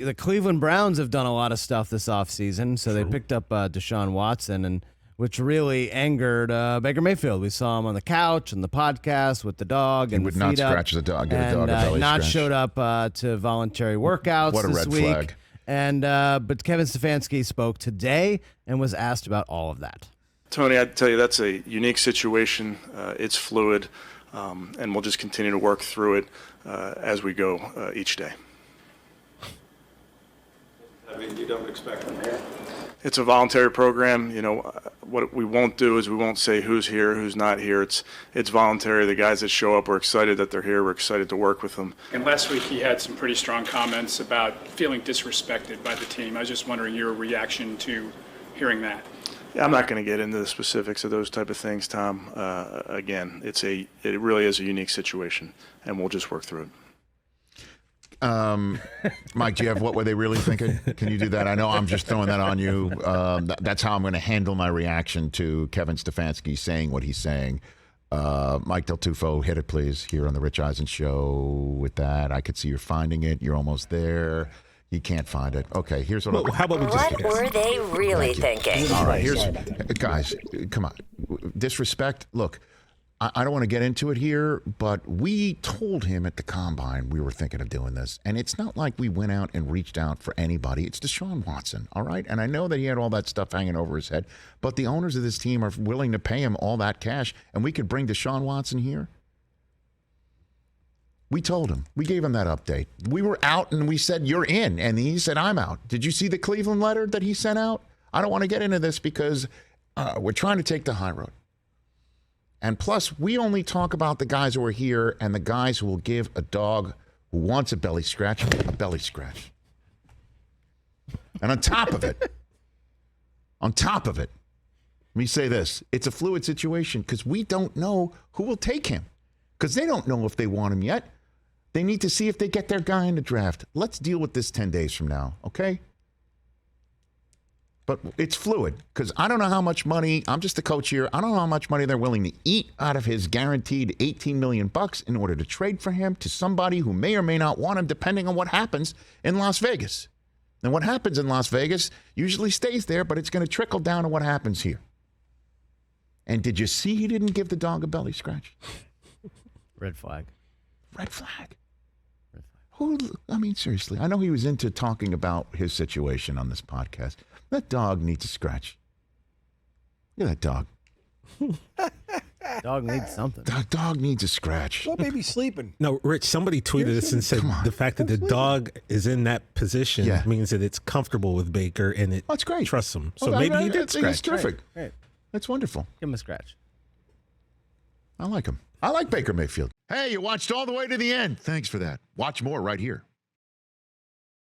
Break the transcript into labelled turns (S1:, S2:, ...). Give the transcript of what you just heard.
S1: the Cleveland Browns have done a lot of stuff this offseason. So they picked up Deshaun Watson, and which really angered Baker Mayfield. We saw him on the couch and the podcast with the dog.
S2: He would not scratch the dog, get a dog a belly
S1: not
S2: scratch.
S1: showed up to voluntary workouts
S2: What a
S1: this
S2: red
S1: week.
S2: flag.
S1: And but Kevin Stefanski spoke today and was asked about all of that.
S3: Tony, I'd tell you that's a unique situation. It's fluid, and we'll just continue to work through it as we go each day.
S4: I mean, you don't expect them here?
S3: It's a voluntary program. You know, what we won't do is we won't say who's here, who's not here. It's voluntary. The guys that show up, we're excited that they're here. We're excited to work with them.
S5: And last week he had some pretty strong comments about feeling disrespected by the team. I was just wondering your reaction to hearing that.
S3: Yeah, I'm not going to get into the specifics of those type of things, Tom. Again, it really is a unique situation, and we'll just work through it.
S2: Mike, do you have what were they really thinking? Can you do that? I know I'm just throwing that on you. That's how I'm going to handle my reaction to Kevin Stefanski saying what he's saying. Mike Del Tufo, hit it, please, here on the Rich Eisen Show with that. I could see you're finding it. You're almost there. You can't find it. Okay, here's what
S6: how about we just
S7: What were they really thinking?
S2: All right, guys, come on. Disrespect. Look, I don't want to get into it here, but we told him at the Combine we were thinking of doing this. And it's not like we went out and reached out for anybody. It's Deshaun Watson, all right? And I know that he had all that stuff hanging over his head, but the owners of this team are willing to pay him all that cash, and we could bring Deshaun Watson here. We told him. We gave him that update. We were out, and we said, you're in. And he said, I'm out. Did you see the Cleveland letter that he sent out? I don't want to get into this because we're trying to take the high road. And plus, we only talk about the guys who are here and the guys who will give a dog who wants a belly scratch. And on top of it, let me say this. It's a fluid situation because we don't know who will take him because they don't know if they want him yet. They need to see if they get their guy in the draft. Let's deal with this 10 days from now, okay? But it's fluid because I don't know how much money, I'm just the coach here, I don't know how much money they're willing to eat out of his guaranteed $18 million in order to trade for him to somebody who may or may not want him depending on what happens in Las Vegas. And what happens in Las Vegas usually stays there, but it's going to trickle down to what happens here. And did you see he didn't give the dog a belly scratch?
S1: Red flag.
S2: Red flag. I mean, seriously, I know he was into talking about his situation on this podcast. That dog needs a scratch. Look at that dog.
S1: Dog needs something.
S2: That dog needs a scratch.
S6: Well, maybe sleeping.
S8: No, Rich, somebody tweeted us and said the fact that the dog is in that position means that it's comfortable with Baker and it
S2: that's great.
S8: Trusts him. So maybe he did scratch.
S2: That's terrific.
S1: Right.
S2: That's wonderful.
S1: Give him a scratch.
S2: I like him. I like Baker Mayfield. Hey, you watched all the way to the end. Thanks for that. Watch more right here.